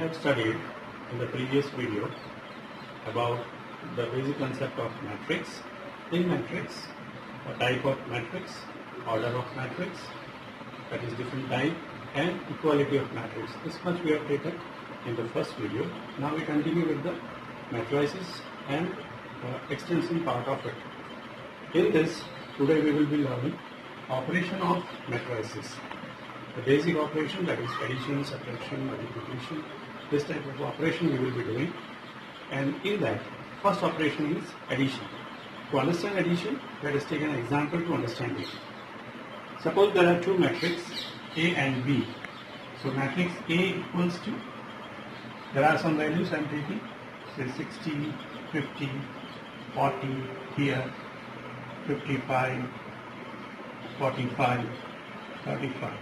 had studied in the previous video about the basic concept of matrix. In matrix, a type of matrix, order of matrix, that is different type, and equality of matrix. This much we have taken in the first video. Now we continue with the matrices and extension part of it. In this, today we will be learning operation of matrices. The basic operation, that is addition, subtraction, multiplication, this type of operation we will be doing. And in that, first operation is addition. To understand addition, let us take an example to understand it. Suppose there are two matrices A and B. So matrix A equals to, there are some values I am taking, say 60, 50, 40, here 55, 45, 35.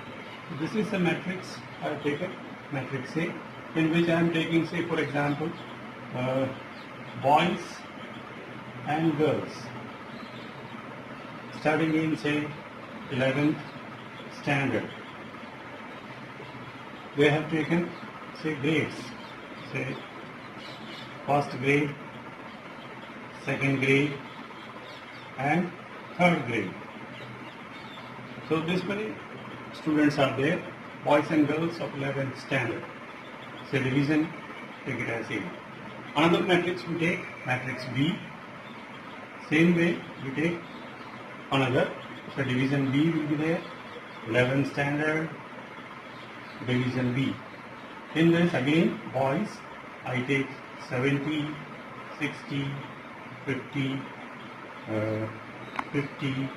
This is the matrix I have taken, matrix A, in which I am taking, say for example, boys and girls, starting in say 11th standard. They have taken say grades, say first grade, second grade and third grade. So this many students are there, boys and girls of 11th standard. So division, take it as A. Another matrix we take, matrix B. Same way we take another. So division B will be there, 11th standard, division B. In this again, boys, I take 70, 60, 50, 50,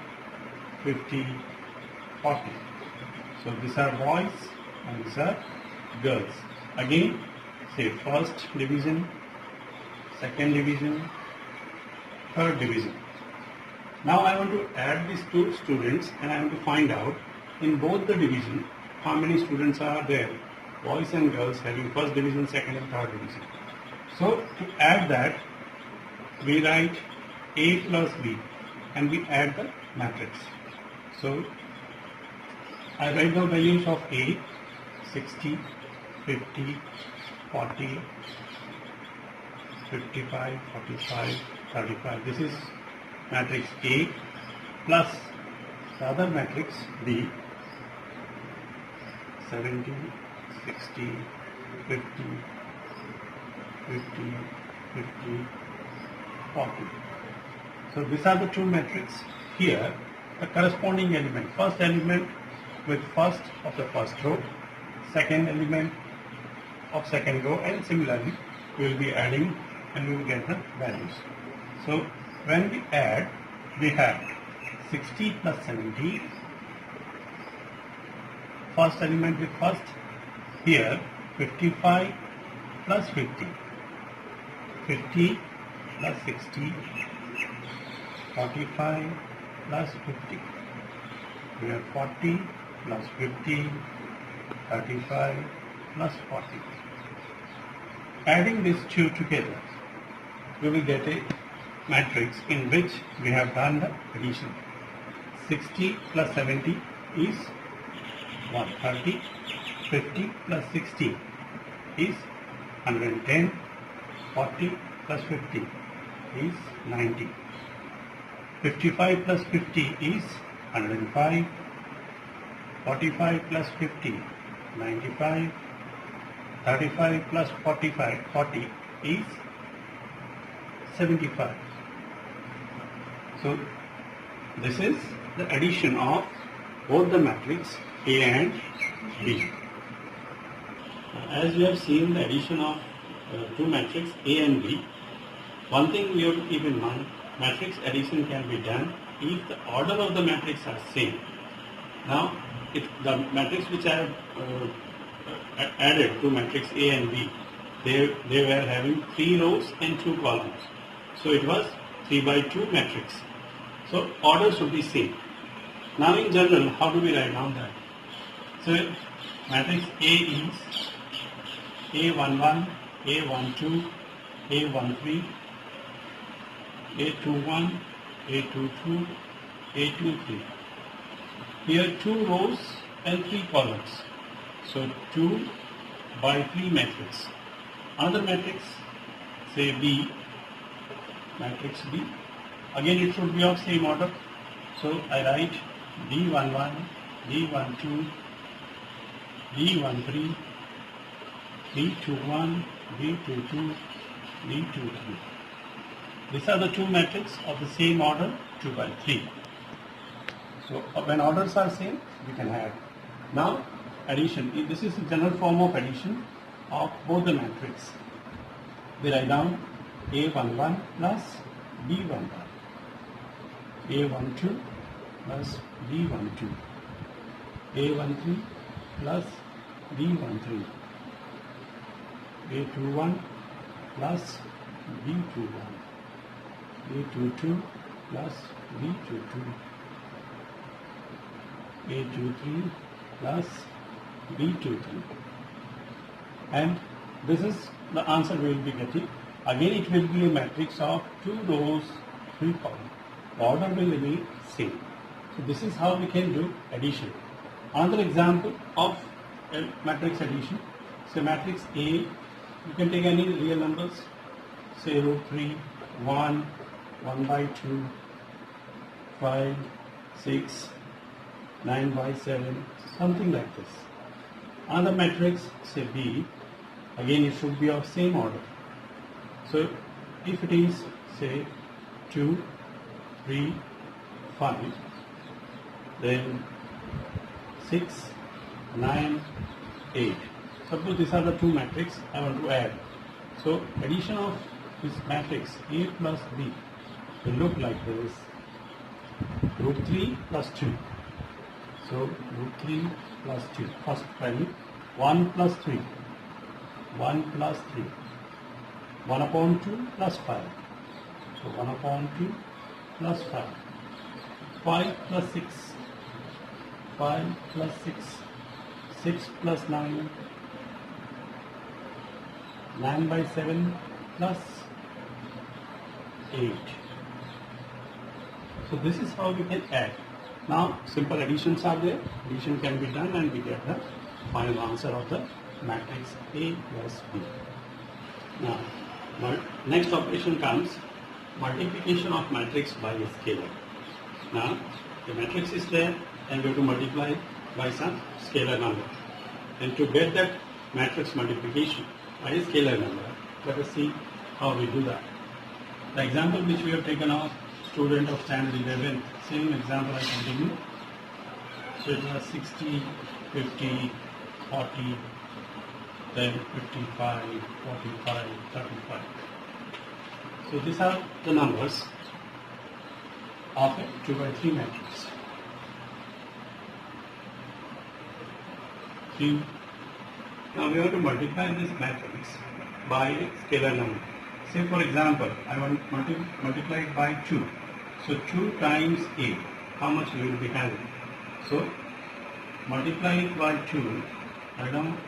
50, 40. So these are boys and these are girls. Again, say first division, second division, third division. Now I want to add these two students and I want to find out in both the division how many students are there, boys and girls having first division, second and third division. So to add that, we write A plus B and we add the matrix. So I write the values of A, 60, 50, 40, 55, 45, 35. This is matrix A plus the other matrix B, 70, 60, 50, 50, 50, 40. So these are the two matrices. Here, the corresponding element, first element with first of the first row, second element of second row, and similarly we will be adding and we will get the values. So when we add, we have 60 plus 70, first element with first, here 55 plus 50, 50 plus 60, 45 plus 50, we have 40 plus 50, 35 plus 40. Adding these two together, we will get a matrix in which we have done the addition. 60 plus 70 is 130, 50 plus 60 is 110, 40 plus 50 is 90, 55 plus 50 is 105, 45 plus 50, 95, 35 plus 45, 40 is 75. So this is the addition of both the matrix A and B. As we have seen the addition of two matrix A and B, one thing we have to keep in mind, matrix addition can be done if the order of the matrix are same. Now, if the matrix which I have added to matrix A and B, they were having 3 rows and 2 columns. So it was 3 by 2 matrix. So order should be same. Now in general, how do we write down that? So matrix A is A11, A12, A13, A21, A22, A23. Here 2 rows and 3 columns. So 2, by 3 matrix. Another matrix, say B, matrix B. Again it should be of same order. So I write B11, B12, B13, B21, B22, B23. These are the two matrices of the same order, 2 by 3. So when orders are same, we can add. Now addition, this is the general form of addition of both the matrices. We write down A11 plus B11, A12 plus B12, A13 plus B13, A21 plus B21, A22 plus B22, A23 plus B23, and this is the answer we will be getting. Again it will be a matrix of 2 rows, 3 columns. The order will remain same. So this is how we can do addition. Another example of a matrix addition. So matrix A, you can take any real numbers, say root 3, 1, 1 by 2, 5, 6, 9 by 7, something like this. Another matrix, say B, again it should be of same order. So if it is, say 2, 3, 5, then 6, 9, 8. Suppose these are the two matrices I want to add. So addition of this matrix A plus B will look like this: root 3 plus 2. So root 3 plus 2, first value, 1 plus 3, 1 plus 3, 1 upon 2 plus 5. So 1 upon 2 plus 5, 5 plus 6, 5 plus 6, 6 plus 9, 9 by 7 plus 8. So this is how we can add. Now simple additions are there. Addition can be done and we get the final answer of the matrix A plus B. Now next operation comes multiplication of matrix by a scalar. Now the matrix is there and we have to multiply by some scalar number. And to get that matrix multiplication by a scalar number, let us see how we do that. The example which we have taken of student of standard 11, same example I continue. So it was 60, 50, 40, then 55, 45, 35. So these are the numbers of a 2 by 3 matrix. Now we have to multiply this matrix by a scalar number. Say for example, I want to multiply it by 2. So 2 times A, how much we will be having? So multiply it by 2, write down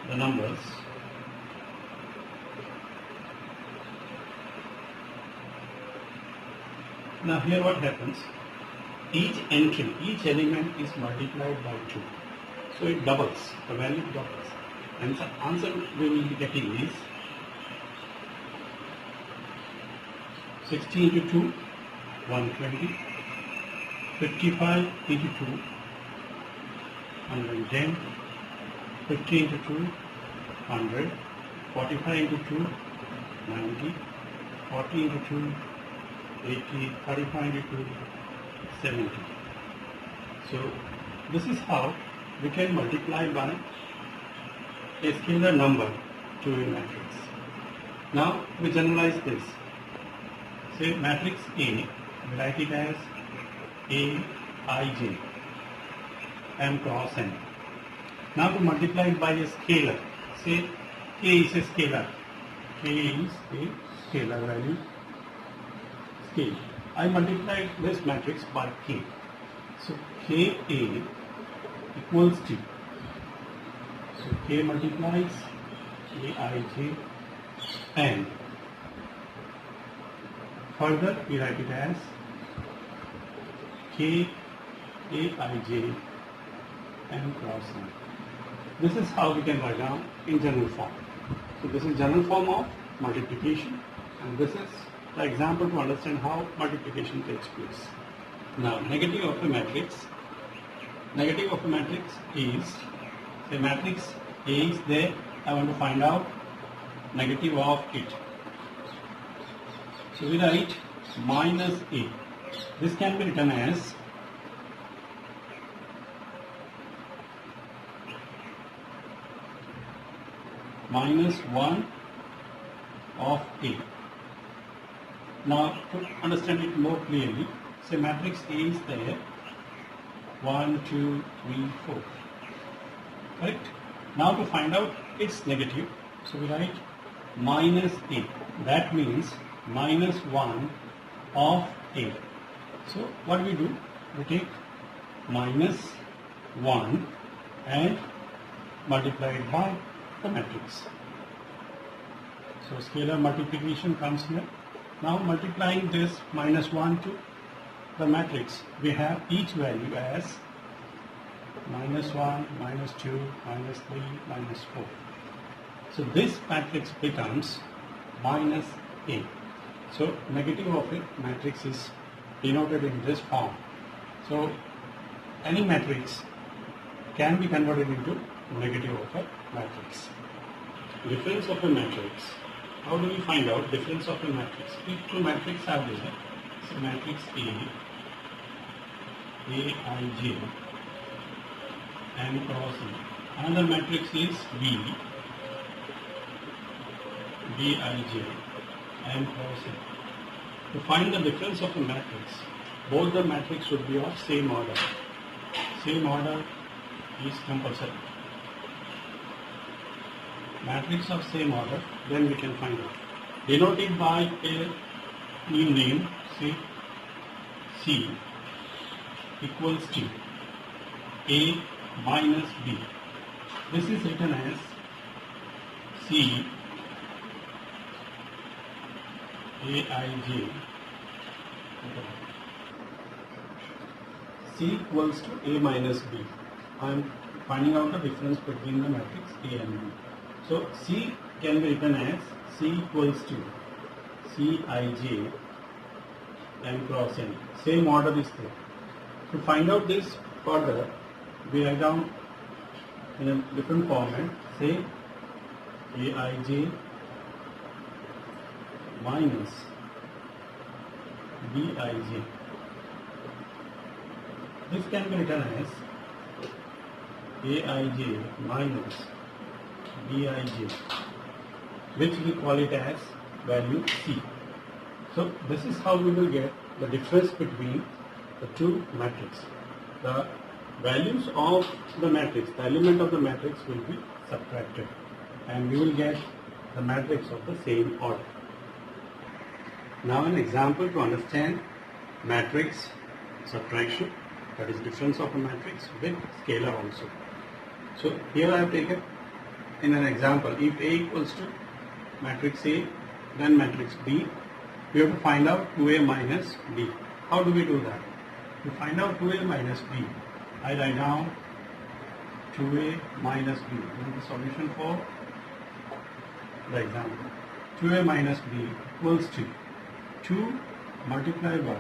the numbers. Now here what happens, each entry, each element is multiplied by 2. So it doubles, the value doubles. And the answer we will be getting is 60 into 2, 120, 55 into 2, 110, 50 into 2, 100, 45 into 2, 90, 40 into 2, 80, 35 into 2, 70. So this is how we can multiply by a scalar number to a matrix. Now we generalize this. Say matrix A, we write it as A, I, J, M cross N. Now to multiply it by a scalar, say K is a scalar. K is a scalar value. Scale. I multiply this matrix by K. So K A equals to. So K multiplies A I J and further we write it as K A I J M cross N. This is how we can write down in general form. So this is general form of multiplication, and this is the example to understand how multiplication takes place. Now, negative of a matrix. Negative of a matrix is, the matrix A is there, I want to find out negative of it. So we write minus A. This can be written as minus 1 of A. Now, to understand it more clearly, say matrix A is there, 1, 2, 3, 4. Correct? Now to find out its negative, so we write minus A. That means minus 1 of A. So what we do? We take minus 1 and multiply it by the matrix. So scalar multiplication comes here. Now multiplying this minus 1 to the matrix, we have each value as minus 1, minus 2, minus 3, minus 4. So this matrix becomes minus A. So negative of a matrix is denoted in this form. So any matrix can be converted into negative of a matrix. Difference of a matrix. How do we find out difference of a matrix? If two matrices are there, so matrix A, Aij, and cross A. Another matrix is B, Bij, and cross A. To find the difference of a matrix, both the matrix should be of same order. Same order is compulsory. Matrix of same order, then we can find out. Denoted by a new name, say C equals to A minus B. This is written as C Aij. C equals to A minus B. I am finding out the difference between the matrix A and B. So C can be written as C equals to Cij and cross N. Same order is there. To find out this further, we write down in a different format, say Aij minus Bij. This can be written as Aij minus Bij, which we call it as value C. So this is how we will get the difference between the two matrices. The values of the matrix, the element of the matrix will be subtracted, and we will get the matrix of the same order. Now an example to understand matrix subtraction, that is difference of a matrix with scalar also. So here I have taken in an example, if A equals to matrix A, then matrix B, we have to find out 2A minus B. How do we do that? To find out 2A minus B, I write down 2A minus B. This is the solution for the example. 2A minus B equals to 2 multiplied by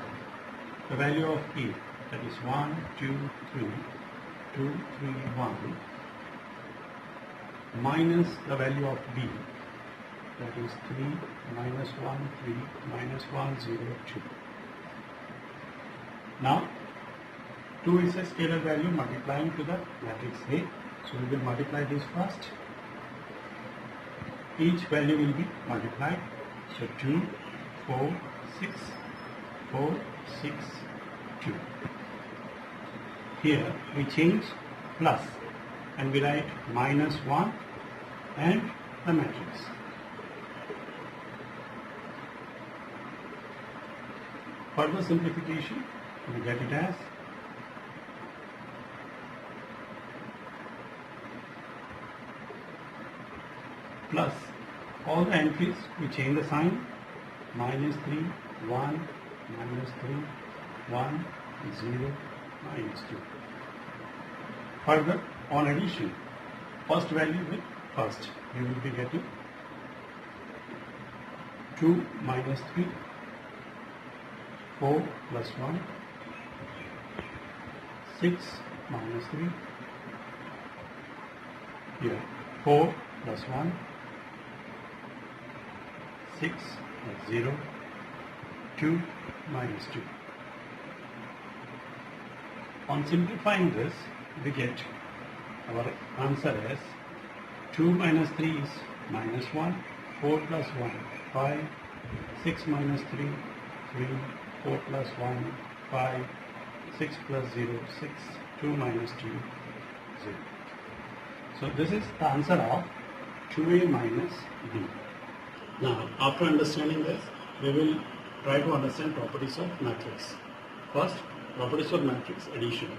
the value of A, that is 1, 2, 3, 2, 3, 1, minus the value of B, that is 3, minus 1, 3, minus 1, 0, 2. Now, 2 is a scalar value multiplying to the matrix A. So we will multiply this first. Each value will be multiplied. So 2, 4, 6, 4, 6, 2. Here we change plus and we write minus 1 and the matrix. Further simplification, we get it as plus all the entries, we change the sign, minus 3, 1, minus 3, 1, 0, minus 2. Further, on addition, first value with first. We will be getting 2 minus 3, 4 plus 1, 6 minus 3, here 4 plus 1, 6 plus 0, 2 minus 2. On simplifying this, we get our answer as 2 minus 3 is minus 1, 4 plus 1, 5, 6 minus 3, 3, 4 plus 1, 5, 6 plus 0, 6, 2 minus 2, 0. So this is the answer of 2a minus b. Now, after understanding this, we will try to understand properties of matrix. First, properties of matrix addition.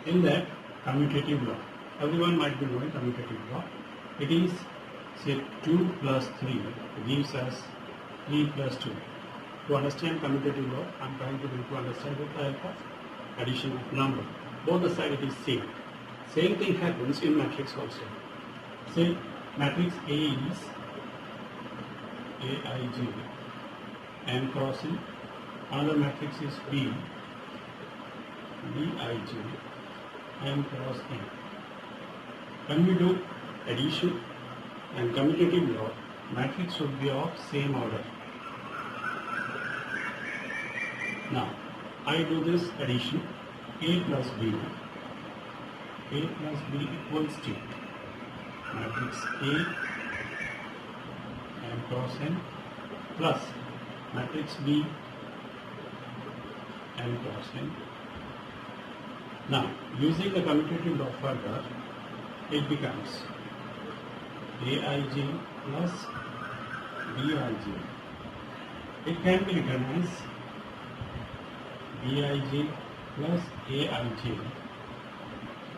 In that, commutative law. Everyone might be knowing commutative law. It is, say, 2 plus 3 gives us 3 plus 2. To understand commutative law, I am trying to understand with the help of addition of number. Both the side it is same. Same thing happens in matrix also. Say matrix A is Aij, and crossing another matrix is B, Bij, and cross A. When we do addition and commutative law, matrix should be of same order. Now, I do this addition, A plus B equals to matrix A and cross N plus matrix B and cross N. Now, using the commutative law further, it becomes Aij plus Bij. It can be written as Bij plus Aij.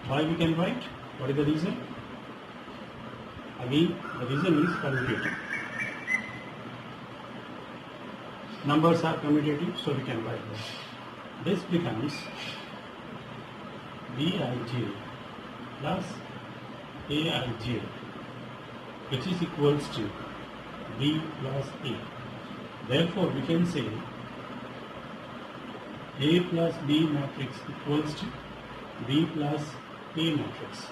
Why we can write? What is the reason? Again, the reason is commutative. Numbers are commutative, so we can write this. This becomes Bij plus Aij, which is equals to B plus A. Therefore, we can say A plus B matrix equals to B plus A matrix.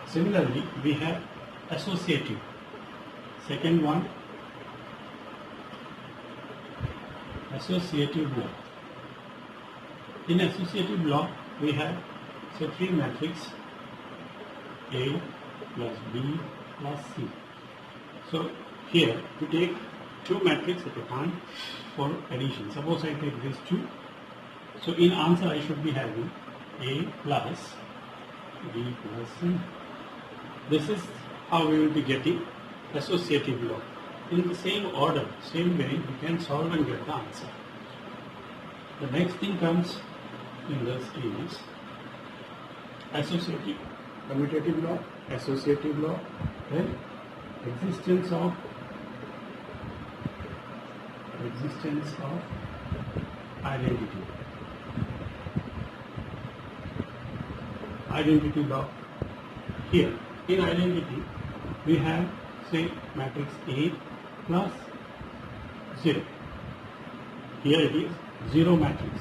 Similarly, we have associative. Second one, associative law. In associative law, we have say 3 matrix A plus B plus C. So here we take 2 matrix at a time for addition. Suppose I take these 2. So in answer I should be having A plus B plus C. This is how we will be getting associative law. In the same order, same way, we can solve and get the answer. The next thing comes in this is associative, commutative law, associative law, then existence of identity. Identity law. Here, in identity, we have, say, matrix A plus 0. Here it is 0 matrix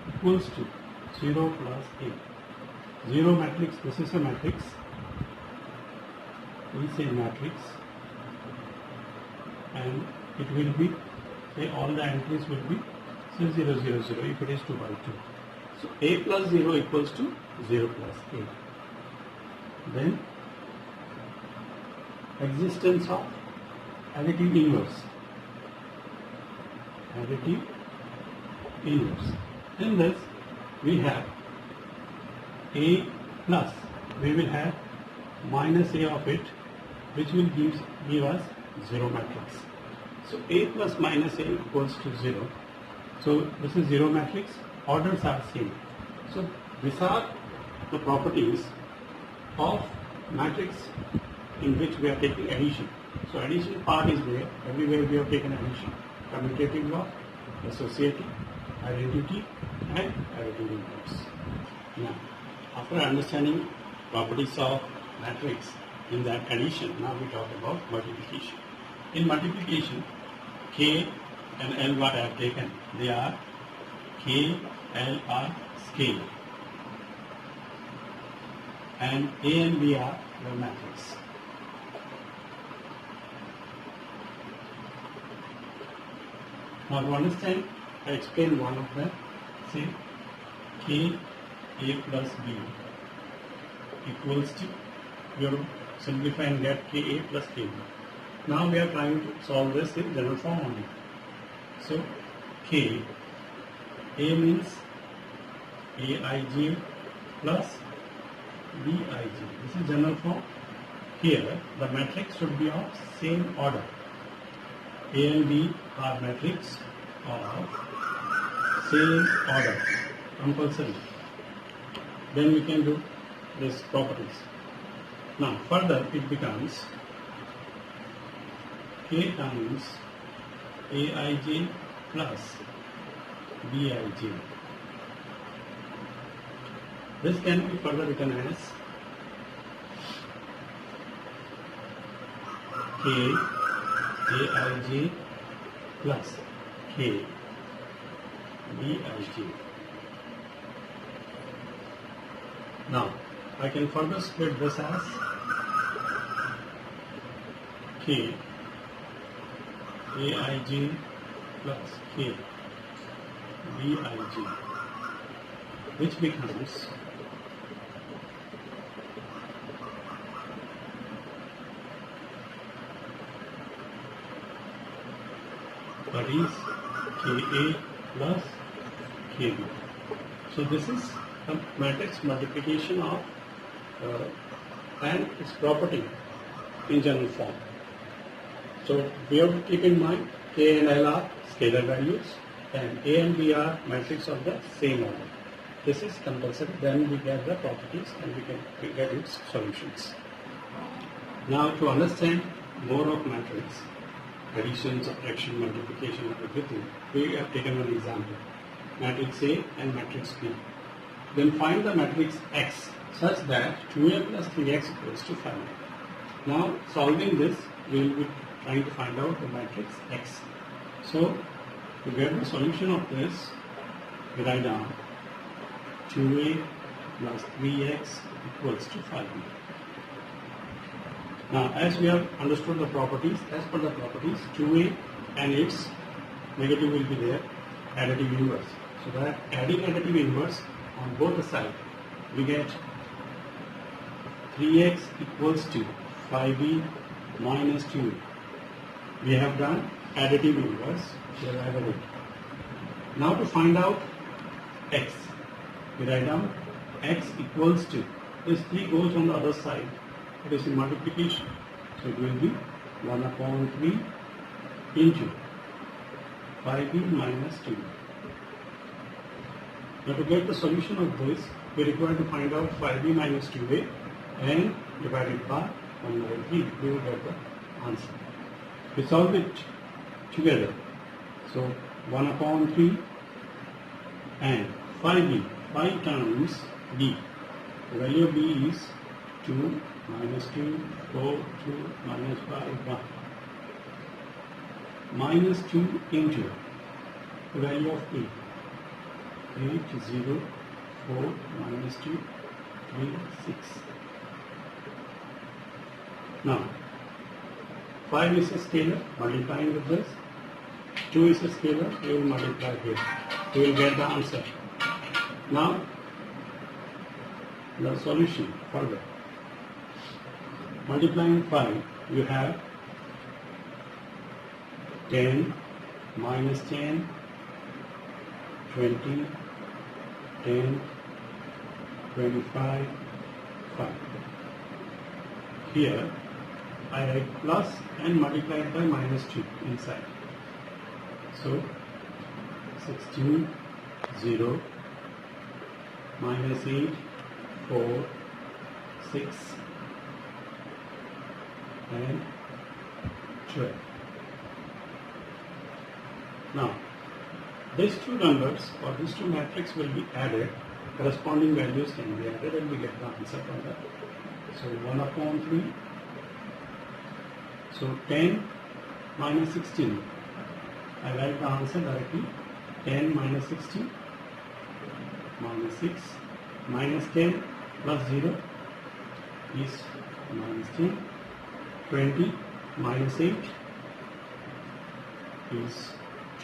equals to 0 plus A. 0 matrix, this is a matrix. We say matrix, and it will be, say, all the entries will be, say, 0, 0, 0 if it is 2 by 2. So A plus 0 equals to 0 plus A. Then existence of additive inverse. Additive inverse. In this we have A plus, we will have minus A of it, which will give us 0 matrix. So A plus minus A equals to 0. So this is 0 matrix, orders are same. So these are the properties of matrix in which we are taking addition. So addition part is there, everywhere we have taken addition. Commutative law, associative, identity, and additive inverse. Now, after understanding properties of matrix, in that addition. Now we talk about multiplication. In multiplication, K and L what I have taken, they are K, L are scalar, and A and B are the matrix. Now to understand, I explain one of them. Say K A plus B equals to, you have to simplify and get Ka plus Kb. Now we are trying to solve this in general form only. So K, A means Aij plus Bij. This is general form. Here the matrix should be of same order. A and B are matrix of same order, compulsory. Then we can do these properties. Now further it becomes K times Aij plus Bij. This can be further written as K Aij plus K Bij. Now I can further split this as K Aij plus K Bij, which becomes that is Ka plus Kb. So this is a matrix multiplication of and its property in general form. So we have to keep in mind K and L are scalar values and A and B are matrix of the same order. This is compulsory, then we get the properties and we can get its solutions. Now to understand more of matrix, addition, subtraction, multiplication, everything, we have taken an example, matrix A and matrix B. Then find the matrix X such that 2A plus 3X equals to 5. Now solving this, we will be trying to find out the matrix X. So to get the solution of this, we write down 2A plus 3X equals to 5B. Now as we have understood the properties, as per the properties, 2A and its negative will be there, additive inverse. So that adding additive inverse on both the sides, we get 3x equals to 5b minus 2. We have done additive inverse, we have added it. Now to find out x, we write down x equals to, this 3 goes on the other side, it is in multiplication, so it will be 1 upon 3 into 5b minus 2. Now to get the solution of this, we require to find out 5b minus 2a and divide it by 1 by 3. We will get the answer. We solve it together. So 1 upon 3 and 5b, 5 times b. The value of b is 2 minus 2, 4, 2 minus 5, 1. Minus 2 into the value of a. 8, 0, 4, minus 2, 3, 6. Now, 5 is a scalar, multiplying with this. 2 is a scalar, we will multiply here. We will get the answer. Now, the solution further. Multiplying 5, you have 10, minus 10, 20, 10, 25, 5. Here, I write plus and multiply it by minus 2 inside. So, 16, 0, minus 8, 4, 6, and 12. Now, these two numbers or these two matrices will be added, corresponding values can be added and we get the answer from that. So 1 upon 3 So 10 minus 16. I write the answer directly. 10 minus 16 minus 6 minus 10 plus 0 is minus 10. 20 minus 8 is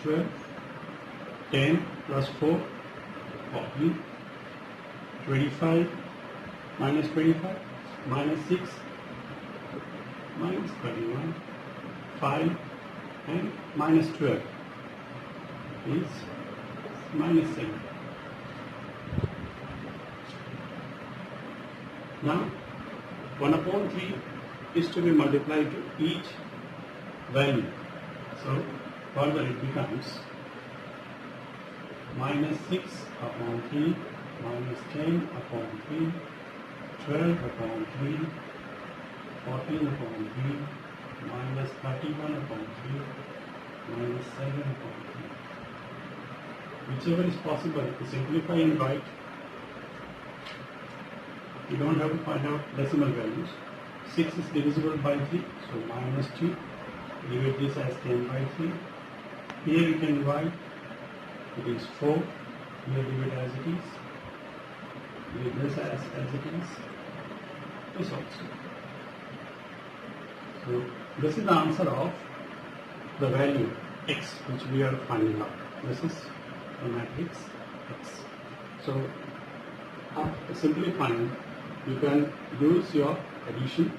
12. 10 plus 4, 14. 25 minus 25 minus 6 minus 31. 5 and minus 12 is minus 7. Now 1 upon 3 is to be multiplied to each value. So further it becomes minus 6 upon 3, minus 10 upon 3, 12 upon 3, 14 upon 3, minus 31 upon 3, minus 7 upon 3. Whichever is possible to simplify and write. You don't have to find out decimal values. 6 is divisible by 3, so minus 2. Divide this as 10 by 3. Here you can write it is 4. Here leave it as it is. Leave this as it is. This also. So this is the answer of the value x which we are finding out. This is the matrix x. So after simplifying, you can use your addition,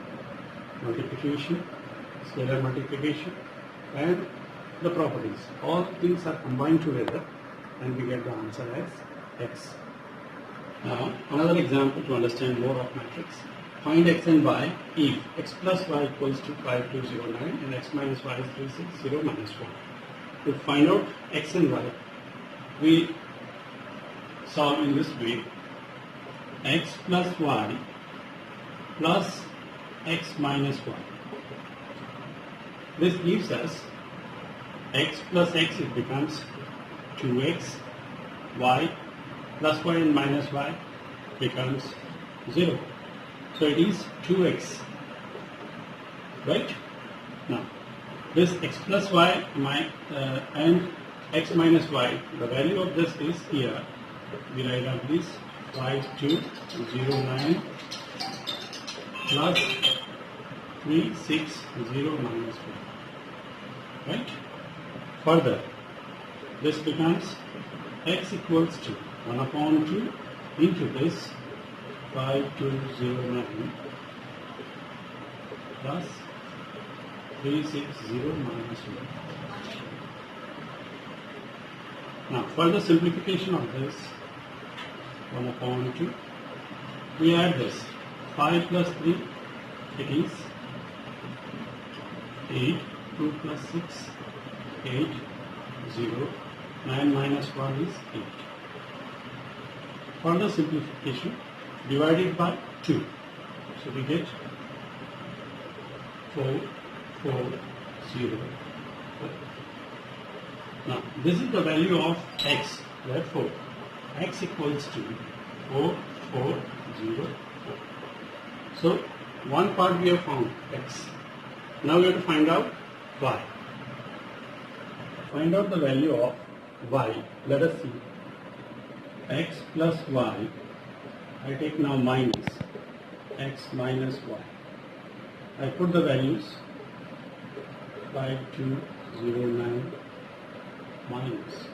multiplication, scalar multiplication and the properties. All things are combined together and we get the answer as x. Now another example to understand more of matrix. Find x and y if x plus y equals to 5209 and x minus y is 360 minus 1. To find out x and y, we solve in this way: x plus y plus x minus y. This gives us x plus x, it becomes 2x, y plus y and minus y becomes 0. So it is 2x, right? Now this x plus y and x minus y, the value of this is here. We write out this 5209 plus 360 minus 1, right? Further, this becomes x equals to 1 upon 2 into this 5209 plus 360 minus 1. Now further simplification of this 1 upon 2, we add this 5 plus 3, it is 8, 2 plus 6, 8, 0, 9 minus 1 is 8. Further simplification, divided by 2. So we get 4, 4, 0. Now this is the value of x. Therefore, x equals to 4, 4, 0, 4. So one part we have found, x. Now we have to find out y. Find out the value of y. Let us see. X plus y. I take now minus x minus y. I put the values 5209 minus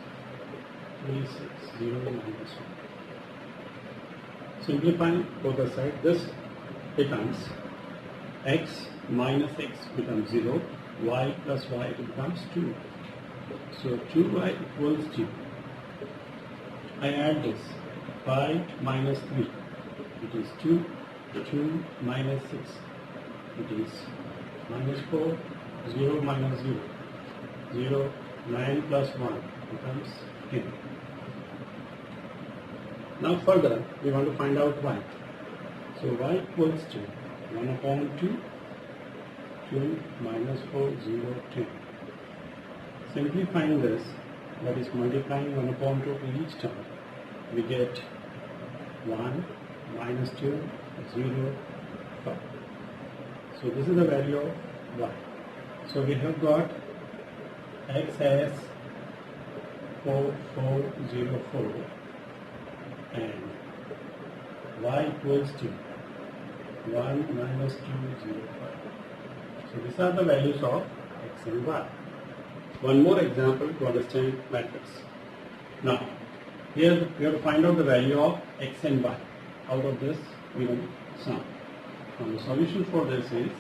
360 minus 1. Simplifying both the sides, this becomes x minus x becomes 0, y plus y it becomes 2. So 2y equals 2. I add this 5 minus 3, it is 2, 2 minus 6, it is minus 4, 0 minus 0, 0, 9 plus 1 becomes 10. Now further we want to find out y. So y equals to 1 upon 2, 2 minus 4, 0, 10. Simplifying this, that is multiplying 1 upon 2 in each term, we get 1 minus 2, 0, 5. So this is the value of y. So we have got x as 4404 and y equals to 1 minus 205. So these are the values of x and y. One more example to understand matrix. Now, here we have to find out the value of x and y out of this given sum. Now the solution for this is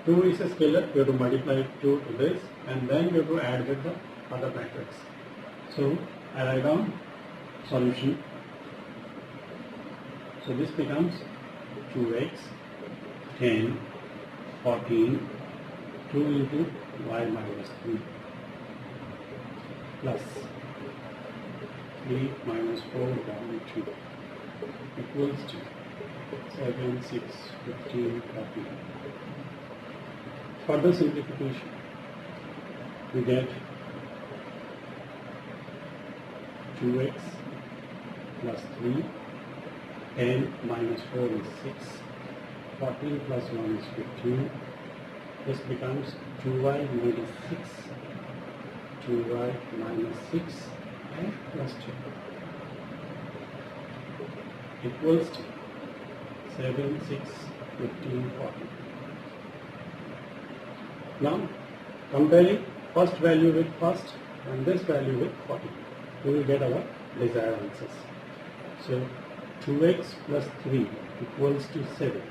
2 is a scalar, we have to multiply 2 to this and then we have to add with the other matrix. So I write down solution. So this becomes 2x, 10, 14, 2 into y minus 3 plus 3 minus 4 down 2 equals to 7, 6, 15, 40. Further simplification, we get 2x plus 3, 10 minus 4 is 6, 14 plus 1 is 15. This becomes 2y minus 6, 2y minus 6 and plus 2 equals to 7, 6, 15, 40. Now, comparing first value with first and this value with 40, we will get our desired answers. So, 2x plus 3 equals to 7.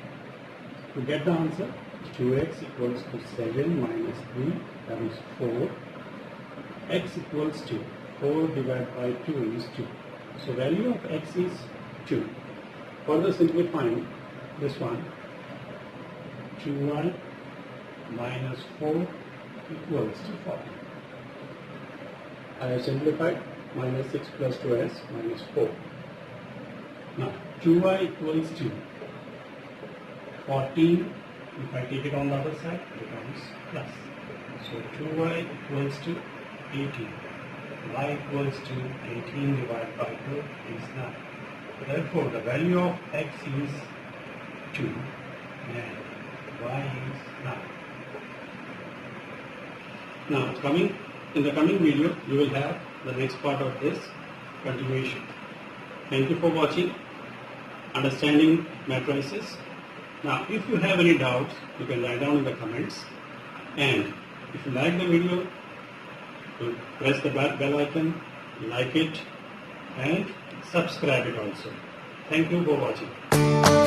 To get the answer, 2x equals to 7 minus 3, that is 4. X equals to 4 divided by 2 is 2. So, value of x is 2. Further simplifying this one, 2y minus 4 equals to 40. I have simplified minus 6 plus 2s minus 4. Now 2y equals to 14. If I take it on the other side, it becomes plus. So 2y equals to 18. Y equals to 18 divided by 2 is 9. Therefore, the value of x is 2 and y is 9. Now, in the coming video, you will have the next part of this continuation. Thank you for watching, understanding matrices. Now, if you have any doubts, you can write down in the comments. And if you like the video, press the bell icon, like it, and subscribe it also. Thank you for watching.